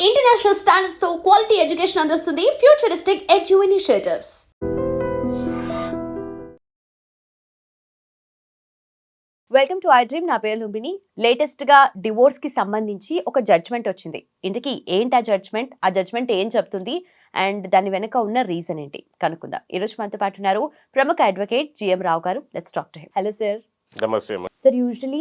International standards తో quality education అందిస్తుంది futuristic edu initiatives. Welcome to I dream. నా పేరు లుంబిని. లేటెస్ట్ గా డివోర్స్ కి సంబంధించి ఒక జడ్జ్మెంట్ వచ్చింది. ఇంతకీ ఏంటి ఆ జడ్జ్మెంట్ ఏం చెప్తుంది అండ్ దాని వెనక ఉన్న రీజన్ ఏంటి కనుక్కుందాం. ఈ రోజు మనతో పాటు ఉన్నారు ప్రముఖ అడ్వకేట్ జిఎం రావు గారు. Let's talk to him. Hello sir. నమస్తే అమ్మా. సార్, యూజువలీ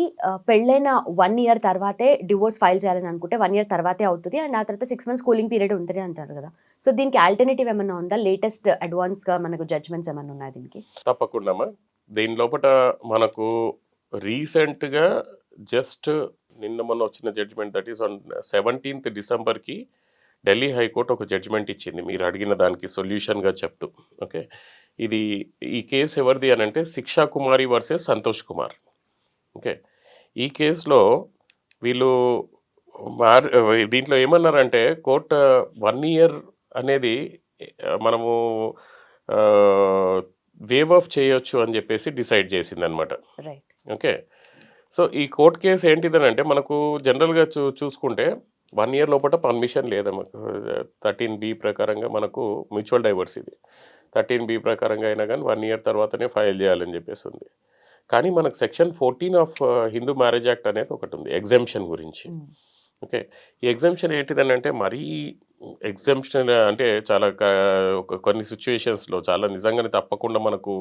పెళ్ళైన 1 year తర్వాతే డివోర్స్ ఫైల్ చేయాలని అనుకుంటే 1 year తర్వాతే అవుతుంది అండ్ ఆ తర్వాత 6 months కూలింగ్ పీరియడ్ ఉంటుంది అంటారు కదా. సో దీనికి ఆల్టర్నేటివ్ ఏమన్నా ఉందా? లేటెస్ట్ అడ్వాన్స్ గా మనకు జడ్జ్మెంట్స్ ఏమన్నా ఉన్నాయి దీనికి? తప్పకుండా అమ్మా. దీని లోపల మనకు రీసెంట్గా జస్ట్ నిన్న మొన్న వచ్చిన judgment, that is on 17th Decemberకి ఢిల్లీ హైకోర్టు ఒక జడ్జిమెంట్ ఇచ్చింది మీరు అడిగిన దానికి సొల్యూషన్గా చెప్తూ. ఓకే, ఈ కేసు ఎవరిది అని అంటే శిక్షా కుమారి వర్సెస్ సంతోష్ కుమార్. ఓకే, ఈ కేసులో వీళ్ళు దీంట్లో ఏమన్నారంటే కోర్టు 1 year అనేది మనము వేవ్ ఆఫ్ చేయొచ్చు అని చెప్పేసి డిసైడ్ చేసిందనమాట. రైట్. ఓకే, సో ఈ కోర్ట్ కేసు ఏంటిదని అంటే మనకు జనరల్గా చూసుకుంటే 1 year లోపల పర్మిషన్ లేదా మనకు 13B ప్రకారంగా మనకు మ్యూచువల్ డైవర్స్ ఇది 13B ప్రకారంగా అయినా కానీ 1 year తర్వాతనే ఫైల్ చేయాలని చెప్పేసి ఉంది. కానీ మనకు section 14 of Hindu marriage act అనేది ఒకటి ఉంది ఎగ్జామ్షన్ గురించి. ఓకే, ఈ ఎగ్జామ్షన్ ఏంటిదని అంటే మరీ ఎగ్జామ్షన్ అంటే చాలా కొన్ని సిచ్యువేషన్స్లో చాలా నిజంగానే తప్పకుండా మనకు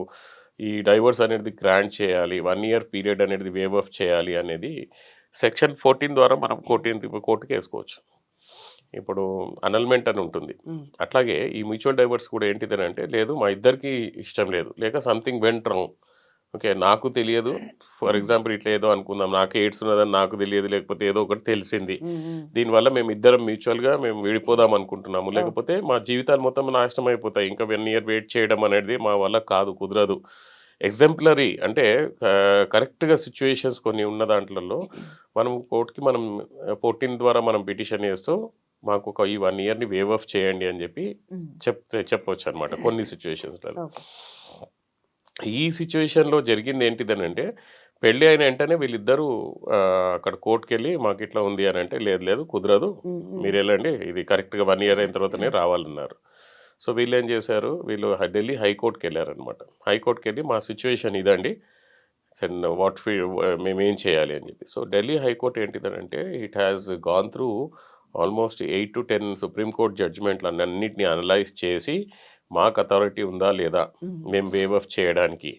ఈ డైవర్స్ అనేది గ్రాంట్ చేయాలి, 1 year పీరియడ్ అనేది వేవ్ ఆఫ్ చేయాలి అనేది సెక్షన్ 14 ద్వారా మనం కోర్టుకి వేసుకోవచ్చు. ఇప్పుడు అనల్మెంట్ అని ఉంటుంది. అట్లాగే ఈ మ్యూచువల్ డైవర్స్ కూడా ఏంటిదని అంటే లేదు మా ఇద్దరికి ఇష్టం లేదు లేక సంథింగ్ వెంట్ రాంగ్. ఓకే, నాకు తెలియదు, ఫర్ ఎగ్జాంపుల్ ఇట్లా ఏదో అనుకుందాం, నాకు ఎయిడ్స్ ఉన్నదని నాకు తెలియదు, లేకపోతే ఏదో ఒకటి తెలిసింది, దీనివల్ల మేము ఇద్దరం మ్యూచువల్గా మేము విడిపోదాం అనుకుంటున్నాము, లేకపోతే మా జీవితాలు మొత్తం నాశనం అయిపోతాయి, ఇంకా 1 year వెయిట్ చేయడం అనేది మా వల్ల కాదు, కుదరదు. ఎగ్జాంపులరీ అంటే కరెక్ట్గా సిచ్యువేషన్స్ కొన్ని ఉన్న దాంట్లలో మనం కోర్టుకి మనం 14 ద్వారా మనం పిటిషన్ చేస్తూ మాకు ఒక ఈ 1 yearని వేవ్ ఆఫ్ చేయండి అని చెప్పి చెప్పవచ్చు అనమాట కొన్ని సిచ్యువేషన్స్లలో. ఈ సిచ్యువేషన్లో జరిగింది ఏంటిదని అంటే పెళ్ళి అయిన వెంటనే వీళ్ళిద్దరూ అక్కడ కోర్టుకి వెళ్ళి మాకు ఇట్లా ఉంది అని అంటే లేదు కుదరదు, మీరు వెళ్ళండి, ఇది కరెక్ట్గా 1 year అయిన తర్వాతనే రావాలన్నారు. సో వీళ్ళు ఏం చేశారు, వీళ్ళు ఢిల్లీ హైకోర్టుకి వెళ్ళారనమాట. హైకోర్టుకి వెళ్ళి మా సిచ్యువేషన్ ఇదండి, మేమేం చేయాలి అని చెప్పి. సో ఢిల్లీ హైకోర్టు ఏంటిదని అంటే it has gone through almost 8 to 10 supreme court జడ్జిమెంట్లు అన్నింటినీ అనలైజ్ చేసి మాకు అథారిటీ ఉందా లేదా మేము వేవ్ ఆఫ్ చేయడానికి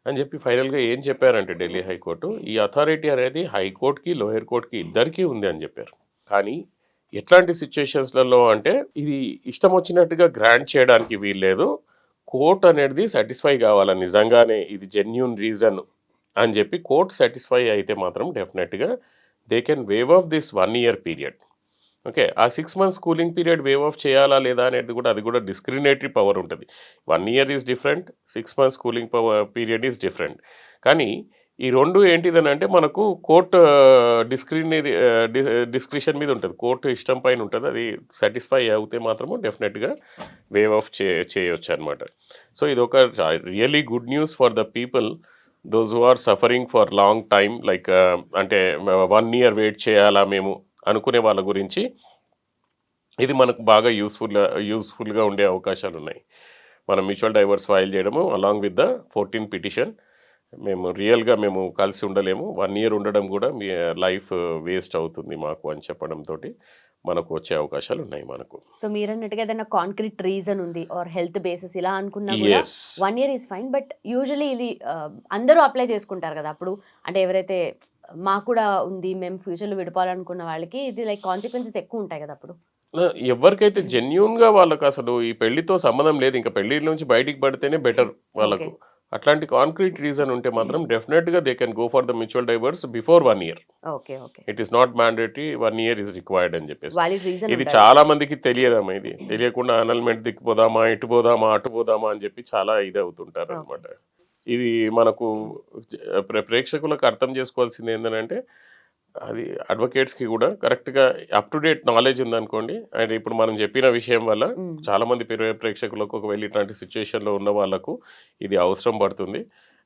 అని చెప్పి ఫైనల్గా ఏం చెప్పారంటే ఢిల్లీ హైకోర్టు ఈ అథారిటీ అనేది హైకోర్టుకి లోయర్ కోర్టుకి ఇద్దరికీ ఉంది అని చెప్పారు. కానీ ఎట్లాంటి సిచ్యువేషన్స్లలో అంటే ఇది ఇష్టం వచ్చినట్టుగా గ్రాంట్ చేయడానికి వీల్లేదు, కోర్టు అనేది సాటిస్ఫై కావాలి నిజంగానే ఇది జెన్యూన్ రీజన్ అని చెప్పి కోర్టు సాటిస్ఫై అయితే మాత్రం డెఫినెట్గా they can wave of this 1 year period. Okay, ఆ 6 months cooling period wave of చేయాలా లేదా అనేది కూడా అది కూడా డిస్క్రిమినేటరీ పవర్ ఉంటుంది. 1 year is different, 6 months cooling period is different. కానీ ఈ రెండు ఏంటిదని అంటే మనకు కోర్టు డిస్క్రిషన్ మీద ఉంటుంది, కోర్టు ఇష్టం పైన ఉంటుంది. అది సాటిస్ఫై అవుతే మాత్రము డెఫినెట్గా వేవ్ ఆఫ్ చేయొచ్చు అనమాట. సో ఇది ఒక really good news for the people those who are suffering for long time, like అంటే 1 year వెయిట్ చేయాలా మేము అనుకునే వాళ్ళ గురించి ఇది మనకు బాగా యూస్ఫుల్గా ఉండే అవకాశాలు ఉన్నాయి. మనం మ్యూచువల్ డైవర్స్ ఫైల్ చేయడము అలాంగ్ విత్ ద 14 పిటిషన్. మేము రియల్గా మేము కలిసి ఉండలేము, 1 year ఉండడం కూడా మీ లైఫ్ వేస్ట్ అవుతుంది మాకు అని చెప్పడంతో మనకు వచ్చే అవకాశాలు ఉన్నాయి మనకు. సో మీరు అన్నట్టుగా ఏదైనా కాంక్రీట్ రీజన్ ఉంది ఆర్ హెల్త్ బేసిస్ ఇలా అనుకున్నా కూడా Yes. 1 year is fine. But usually ఇది అందరూ అప్లై చేసుకుంటారు కదా. అప్పుడు అంటే ఎవరైతే మాకు కూడా ఉంది మేము ఫ్యూచర్లో విడిపోవాలనుకున్న వాళ్ళకి ఇది లైక్ కాన్సిక్వెన్సెస్ ఎక్కువ ఉంటాయి కదా అప్పుడు. ఎవరికైతే జెన్యున్గా వాళ్ళకు అసలు ఈ పెళ్లితో సంబంధం లేదు, ఇంకా పెళ్లి నుంచి బయటికి పడితేనే బెటర్ వాళ్ళకు, అట్లాంటి కాంక్రీట్ రీజన్ ఉంటే మాత్రం డెఫినెట్గా they can go for the mutual divorce before 1 year. Okay okay. It is not mandatory, 1 year is required అని చెప్పేసి. వాలిడ్ రీజన్ ఇది చాలా మందికి తెలియదమ్మా, ఇది తెలియకుండా అనల్మెంట్ దిక్కుపోదామా ఇటు పోదామా అటు పోదామా అని చెప్పి చాలా ఇది అవుతుంటారు అనమాట. ఇది మనకు ప్రేక్షకులకు అర్థం చేసుకోవాల్సింది ఏంటంటే అది అడ్వకేట్స్కి కూడా కరెక్ట్గా అప్ టు డేట్ నాలెడ్జ్ ఉందనుకోండి. అండ్ ఇప్పుడు మనం చెప్పిన విషయం వల్ల చాలామంది ప్రేక్షకులకు ఒకవేళ ఇట్లాంటి సిచ్యువేషన్లో ఉన్న వాళ్ళకు ఇది అవసరం పడుతుంది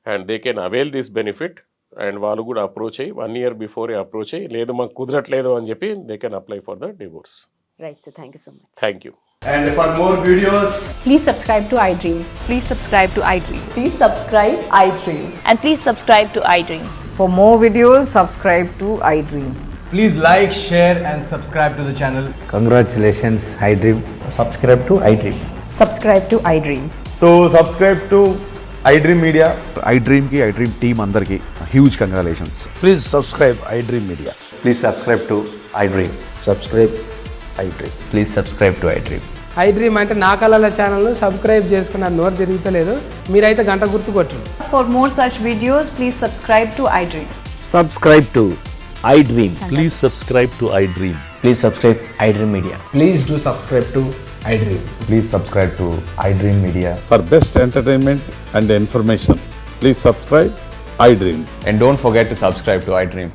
and they can avail this benefit. And వాళ్ళు కూడా అప్రోచ్ అయ్యి 1 year బిఫోరే అప్రోచ్ అయ్యి లేదు మాకు కుదరట్లేదు అని చెప్పి they can apply for the divorce. Right sir, thank you so much. Thank you. And for more videos, Please subscribe to iDream. Please subscribe to iDream. Please subscribe iDream. And please subscribe to iDream. For more videos, subscribe to iDream. please like, share and subscribe to the channel. Congratulations, iDream. Subscribe to iDream. Subscribe to iDream. So subscribe to iDream Media. iDream की iDream team अंदर की huge congratulations. Please subscribe iDream Media. Please subscribe to iDream. Subscribe iDream. Please subscribe to iDream. iDream అంటే నా కళల channel subscribe చేసుకున్న నోరు తిరుగుతలేదు, మీరైతే గంట గుర్తు కొట్టండి. For more such videos, please subscribe to iDream. Subscribe to iDream. Please subscribe to iDream. Please subscribe iDream Media. Please do subscribe to iDream. Please subscribe to iDream Media. For best entertainment and information, please subscribe iDream. And don't forget to subscribe to iDream.